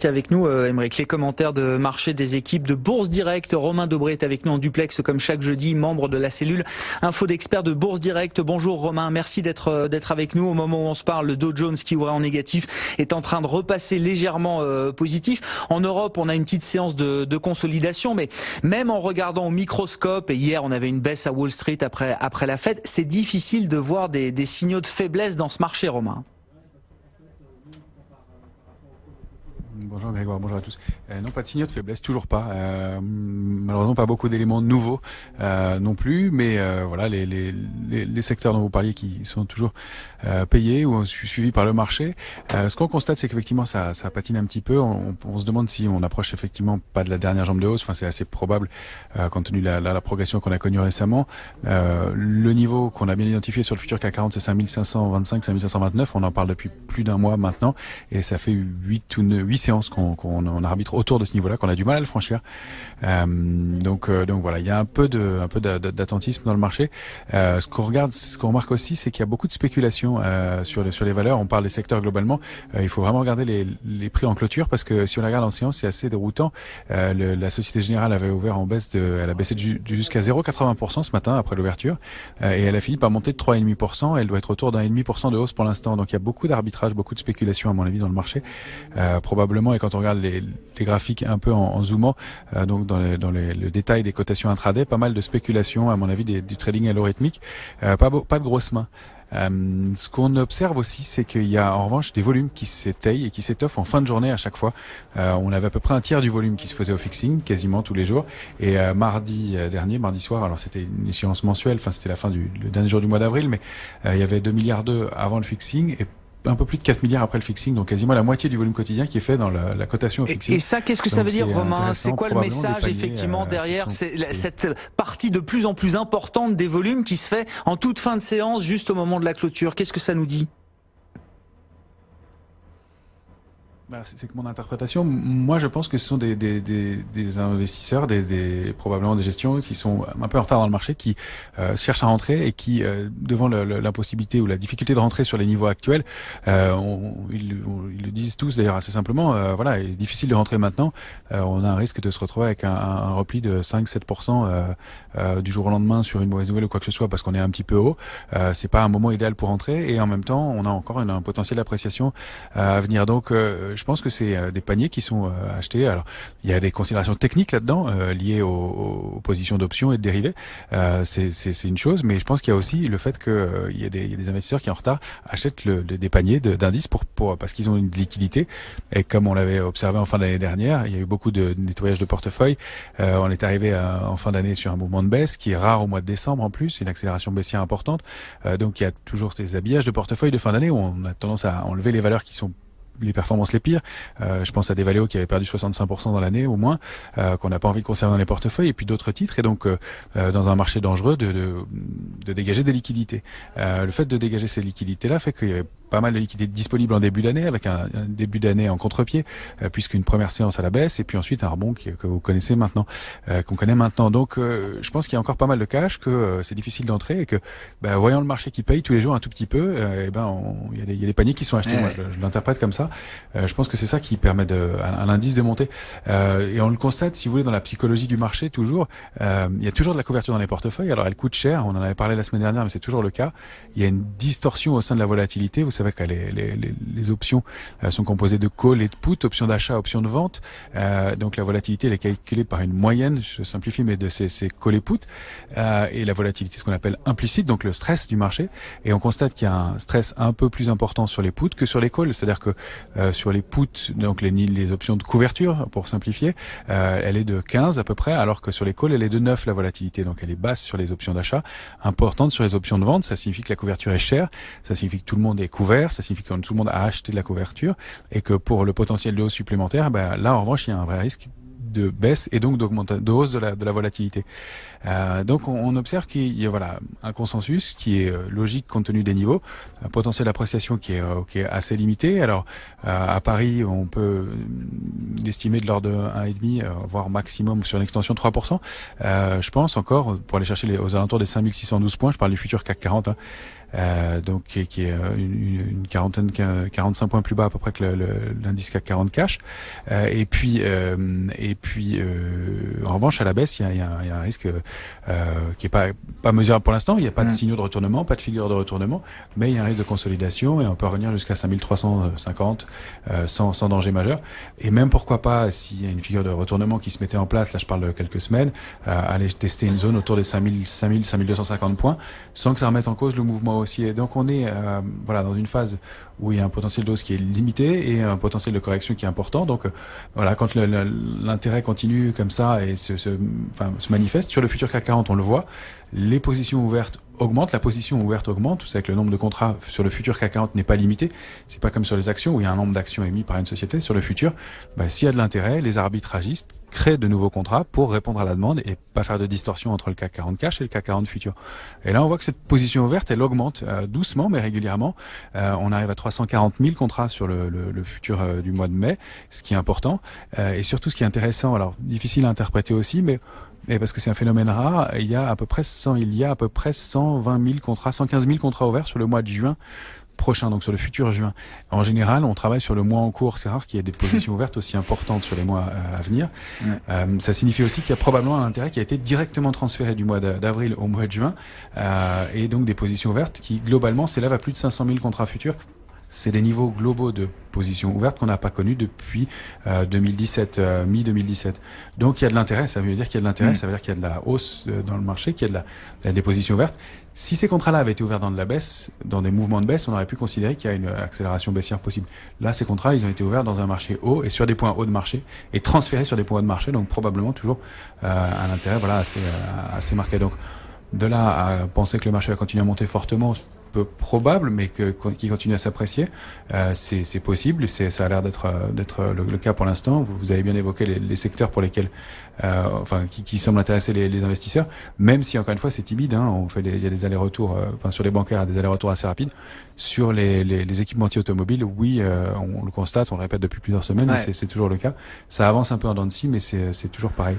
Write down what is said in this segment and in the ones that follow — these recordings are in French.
rester avec nous, Aymeric. Les commentaires de marché des équipes de Bourse Direct. Romain Dobré est avec nous en duplex comme chaque jeudi, membre de la cellule Info d'experts de Bourse Direct. Bonjour Romain, merci d'être avec nous. Au moment où on se parle, le Dow Jones qui ouvrait en négatif est en train de repasser légèrement positif. En Europe, on a une petite séance de consolidation, mais même en regardant au microscope, et hier on avait une baisse à Wall Street après la Fed, c'est difficile de voir des signaux de faiblesse dans ce marché, Romain. Bonjour Grégoire, bonjour à tous. Non, pas de signaux de faiblesse, toujours pas. Malheureusement, pas beaucoup d'éléments nouveaux non plus, mais voilà, les secteurs dont vous parliez qui sont toujours payés ou suivis par le marché. Ce qu'on constate, c'est qu'effectivement, ça patine un petit peu. On se demande si on approche effectivement pas de la dernière jambe de hausse. Enfin, c'est assez probable compte tenu de la progression qu'on a connue récemment. Le niveau qu'on a bien identifié sur le futur CAC 40, c'est 5525, 5529. On en parle depuis plus d'un mois maintenant, et ça fait 8 séances qu'on arbitre autour de ce niveau-là, qu'on a du mal à le franchir. Donc voilà, il y a un peu d'attentisme dans le marché. Ce qu'on remarque aussi, c'est qu'il y a beaucoup de spéculation sur les valeurs. On parle des secteurs globalement. Il faut vraiment regarder les prix en clôture, parce que si on la regarde en séance, c'est assez déroutant. La Société Générale avait ouvert en baisse elle a baissé jusqu'à 0,80% ce matin après l'ouverture, et elle a fini par monter de 3,5%. Elle doit être autour d'1,5% de hausse pour l'instant. Donc il y a beaucoup d'arbitrage, beaucoup de spéculation à mon avis dans le marché. Probablement, et quand on regarde les graphiques un peu en zoomant, donc dans le détail des cotations intraday, pas mal de spéculation à mon avis, du trading algorithmique, pas de grosses mains. Ce qu'on observe aussi, c'est qu'il y a en revanche des volumes qui s'étayent et qui s'étoffent en fin de journée à chaque fois. On avait à peu près un tiers du volume qui se faisait au fixing, quasiment tous les jours. Et mardi soir, alors c'était une échéance mensuelle, enfin c'était le dernier jour du mois d'avril, mais il y avait 2,2 milliards avant le fixing et un peu plus de 4 milliards après le fixing, donc quasiment la moitié du volume quotidien qui est fait dans la cotation au fixing. Et ça, qu'est-ce que ça veut dire, Romain? C'est quoi le message, effectivement, derrière cette partie de plus en plus importante des volumes qui se fait en toute fin de séance, juste au moment de la clôture? Qu'est-ce que ça nous dit? C'est que mon interprétation, moi je pense que ce sont des investisseurs, probablement des gestions qui sont un peu en retard dans le marché, qui cherchent à rentrer et qui, devant l'impossibilité ou la difficulté de rentrer sur les niveaux actuels, ils le disent tous d'ailleurs assez simplement, voilà, il est difficile de rentrer maintenant, on a un risque de se retrouver avec un repli de 5-7% du jour au lendemain sur une mauvaise nouvelle ou quoi que ce soit, parce qu'on est un petit peu haut. C'est pas un moment idéal pour rentrer, et en même temps on a encore un potentiel d'appréciation à venir. Donc je pense que c'est des paniers qui sont achetés. Alors, il y a des considérations techniques là-dedans, liées aux positions d'options et de dérivés. C'est une chose, mais je pense qu'il y a aussi le fait que il y a des investisseurs qui en retard achètent des paniers d'indices parce qu'ils ont une liquidité. Et comme on l'avait observé en fin d'année dernière, il y a eu beaucoup de nettoyage de portefeuille. On est arrivé en fin d'année sur un mouvement de baisse qui est rare au mois de décembre en plus, une accélération baissière importante. Donc il y a toujours ces habillages de portefeuille de fin d'année où on a tendance à enlever les valeurs qui sont les performances les pires. Je pense à des Valeo qui avaient perdu 65% dans l'année au moins, qu'on n'a pas envie de conserver dans les portefeuilles, et puis d'autres titres. Et donc dans un marché dangereux, de dégager des liquidités. Le fait de dégager ces liquidités-là fait qu'il y avait pas mal de liquidités disponibles en début d'année, avec un début d'année en contre-pied, puisqu'une première séance à la baisse et puis ensuite un rebond que vous connaissez maintenant, qu'on connaît maintenant. Donc je pense qu'il y a encore pas mal de cash, que c'est difficile d'entrer, et que voyant le marché qui paye tous les jours un tout petit peu, il y a des paniers qui sont achetés. Moi je l'interprète comme ça. Je pense que c'est ça qui permet à l'indice de monter. Et on le constate, si vous voulez, dans la psychologie du marché toujours. Il y a toujours de la couverture dans les portefeuilles. Alors elle coûte cher, on en avait parlé la semaine dernière, mais c'est toujours le cas. Il y a une distorsion au sein de la volatilité. Vous savez que les options sont composées de call et de put, options d'achat, options de vente. Donc la volatilité, elle est calculée par une moyenne, je simplifie, mais de ces call et put. Et la volatilité, ce qu'on appelle implicite, donc le stress du marché. Et on constate qu'il y a un stress un peu plus important sur les puts que sur les calls. C'est-à-dire que sur les puts, donc les options de couverture, pour simplifier, elle est de 15 à peu près, alors que sur les calls, elle est de 9, la volatilité. Donc elle est basse sur les options d'achat, importante sur les options de vente. Ça signifie que la couverture est chère, ça signifie que tout le monde est couvert, ça signifie que tout le monde a acheté de la couverture, et que pour le potentiel de hausse supplémentaire, là en revanche, il y a un vrai risque de baisse et donc de hausse de la volatilité. Donc on observe qu'il y a un consensus qui est logique compte tenu des niveaux, un potentiel d'appréciation qui est assez limité. Alors à Paris, on peut estimé de l'ordre de 1,5, voire maximum sur une extension de 3%. Je pense encore, pour aller chercher aux alentours des 5612 points, je parle du futur CAC 40, hein, donc qui est une quarantaine, 45 points plus bas à peu près que l'indice CAC 40 cash. Et puis en revanche à la baisse, il y a un risque qui est pas mesurable pour l'instant. Il n'y a pas de signaux de retournement, pas de figure de retournement, mais il y a un risque de consolidation et on peut revenir jusqu'à 5350 sans danger majeur. Et même pourquoi pas, s'il y a une figure de retournement qui se mettait en place, là je parle de quelques semaines, aller tester une zone autour des 5250 points sans que ça remette en cause le mouvement haussier. Donc on est dans une phase où il y a un potentiel de hausse qui est limité et un potentiel de correction qui est important. Donc quand l'intérêt continue comme ça et se manifeste sur le futur CAC 40, on le voit, les positions ouvertes augmentent, la position ouverte augmente. Vous savez que le nombre de contrats sur le futur CAC 40 n'est pas limité. C'est pas comme sur les actions où il y a un nombre d'actions émis par une société. Sur le futur, s'il y a de l'intérêt, les arbitragistes créent de nouveaux contrats pour répondre à la demande et pas faire de distorsion entre le CAC 40 cash et le CAC 40 futur. Et là, on voit que cette position ouverte, elle augmente doucement mais régulièrement. On arrive à 340 000 contrats sur le futur du mois de mai, ce qui est important. Et surtout, ce qui est intéressant, alors difficile à interpréter aussi, mais parce que c'est un phénomène rare, il y a à peu près 120 000 contrats, 115 000 contrats ouverts sur le mois de juin prochain, donc sur le futur juin. En général, on travaille sur le mois en cours. C'est rare qu'il y ait des positions ouvertes aussi importantes sur les mois à venir. Ça signifie aussi qu'il y a probablement un intérêt qui a été directement transféré du mois d'avril au mois de juin, et donc des positions ouvertes qui globalement s'élèvent à plus de 500 000 contrats futurs. C'est des niveaux globaux de positions ouvertes qu'on n'a pas connus depuis 2017, mi-2017. Donc il y a de l'intérêt, ça veut dire qu'il y a de l'intérêt, ça veut dire qu'il y a de la hausse dans le marché, qu'il y a des positions ouvertes. Si ces contrats-là avaient été ouverts dans de la baisse, dans des mouvements de baisse, on aurait pu considérer qu'il y a une accélération baissière possible. Là, ces contrats, ils ont été ouverts dans un marché haut et sur des points hauts de marché et transférés sur des points hauts de marché, donc probablement toujours un intérêt assez marqué. Donc de là à penser que le marché va continuer à monter fortement, peu probable, mais qui continue à s'apprécier, c'est possible. Ça a l'air d'être le cas pour l'instant. Vous avez bien évoqué les secteurs pour lesquels, qui semblent intéresser les investisseurs, même si encore une fois c'est timide. Hein, il y a des allers-retours, sur les bancaires, des allers-retours assez rapides. Sur les équipementiers automobiles, oui, on le constate, on le répète depuis plusieurs semaines, et c'est toujours le cas. Ça avance un peu en dents de scie, mais c'est toujours pareil.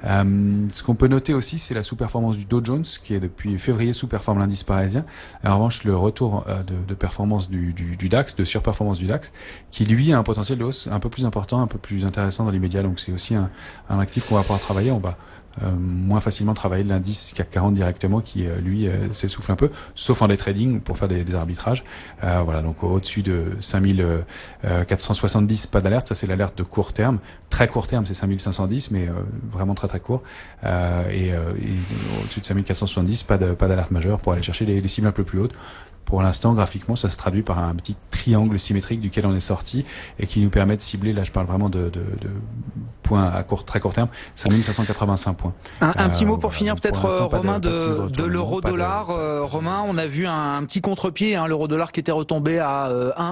Ce qu'on peut noter aussi, c'est la sous-performance du Dow Jones, qui est depuis février sous-performe l'indice parisien. En revanche, le retour de performance du DAX, de surperformance du DAX, qui lui a un potentiel de hausse un peu plus important, un peu plus intéressant dans l'immédiat. Donc c'est aussi un actif qu'on va pouvoir travailler. On va moins facilement travailler l'indice CAC 40 directement, qui lui s'essouffle un peu, sauf en day trading pour faire des arbitrages. Donc au-dessus de 5470, pas d'alerte. Ça c'est l'alerte de court terme. Très court terme, c'est 5510, mais vraiment très très court. Et au-dessus de 5470, pas d'alerte majeure pour aller chercher les cibles un peu plus hautes. Pour l'instant, graphiquement, ça se traduit par un petit triangle symétrique duquel on est sorti et qui nous permet de cibler, là je parle vraiment de points à très court terme, 5585 points. Un petit mot pour finir peut-être, Romain, de l'euro-dollar. Romain, on a vu un petit contre-pied, l'euro-dollar qui était retombé à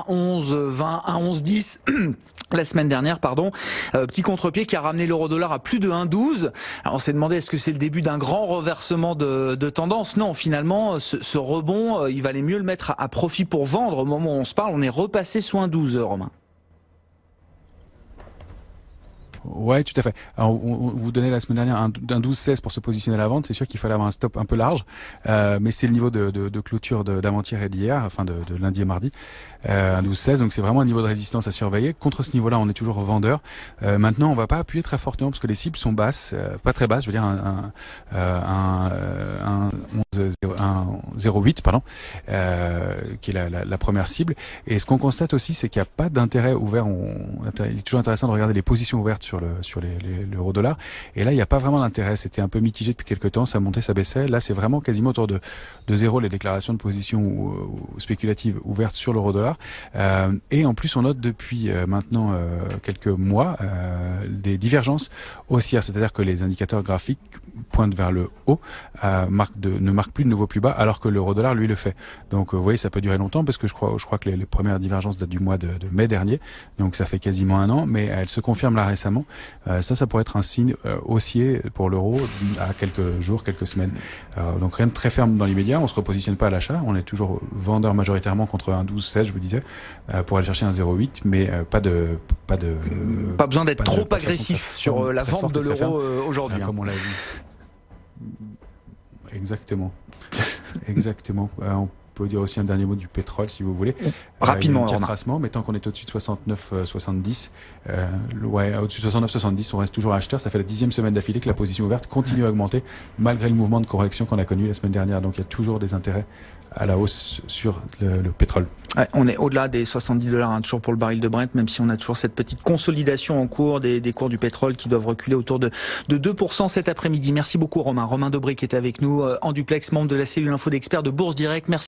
1,1120, 1,1110 la semaine dernière, petit contre-pied qui a ramené l'euro-dollar à plus de 1,12. Alors on s'est demandé, est-ce que c'est le début d'un grand reversement de tendance? Non, finalement, ce rebond, il valait mieux le mettre à profit pour vendre. Au moment où on se parle, on est repassé sous 1,12, Romain. Ouais, tout à fait. Alors, on vous donnait la semaine dernière un 12,16 pour se positionner à la vente. C'est sûr qu'il fallait avoir un stop un peu large, mais c'est le niveau de clôture d'avant-hier et d'hier, de lundi et mardi, un 12,16. Donc c'est vraiment un niveau de résistance à surveiller. Contre ce niveau-là, on est toujours vendeur. Maintenant, on va pas appuyer très fortement parce que les cibles sont basses, pas très basses. Je veux dire un 0,8 qui est la première cible. Et ce qu'on constate aussi, c'est qu'il n'y a pas d'intérêt ouvert. Il est toujours intéressant de regarder les positions ouvertes sur l'euro-dollar. Et là, il n'y a pas vraiment d'intérêt. C'était un peu mitigé depuis quelques temps. Ça montait, ça baissait. Là, c'est vraiment quasiment autour de zéro les déclarations de position spéculatives ouvertes sur l'euro-dollar. Et en plus, on note depuis maintenant quelques mois des divergences haussières. C'est-à-dire que les indicateurs graphiques pointent vers le haut, ne marquent marque plus de nouveau plus bas, alors que l'euro-dollar, lui, le fait. Donc, vous voyez, ça peut durer longtemps, parce que je crois que les premières divergences datent du mois de mai dernier. Donc, ça fait quasiment un an, mais elles se confirment là récemment. Ça pourrait être un signe haussier pour l'euro à quelques jours, quelques semaines. Donc, rien de très ferme dans l'immédiat. On se repositionne pas à l'achat. On est toujours vendeur majoritairement contre un 12-16, je vous disais, pour aller chercher un 0,8, mais pas besoin d'être trop agressif sur la vente de l'euro aujourd'hui. Comme on l'a vu. Exactement. Exactement. On peut dire aussi un dernier mot du pétrole, si vous voulez. Rapidement, il y a un petit retracement, mais tant qu'on est au-dessus de 69,70, au-dessus de 69,70, on reste toujours acheteur. Ça fait la 10e semaine d'affilée que la position ouverte continue à augmenter, malgré le mouvement de correction qu'on a connu la semaine dernière. Donc il y a toujours des intérêts à la hausse sur le pétrole. Ouais, on est au-delà des $70 toujours pour le baril de Brent, même si on a toujours cette petite consolidation en cours des cours du pétrole qui doivent reculer autour de 2% cet après-midi. Merci beaucoup Romain. Romain Dobré qui était avec nous en duplex, membre de la cellule info d'experts de Bourse Direct. Merci.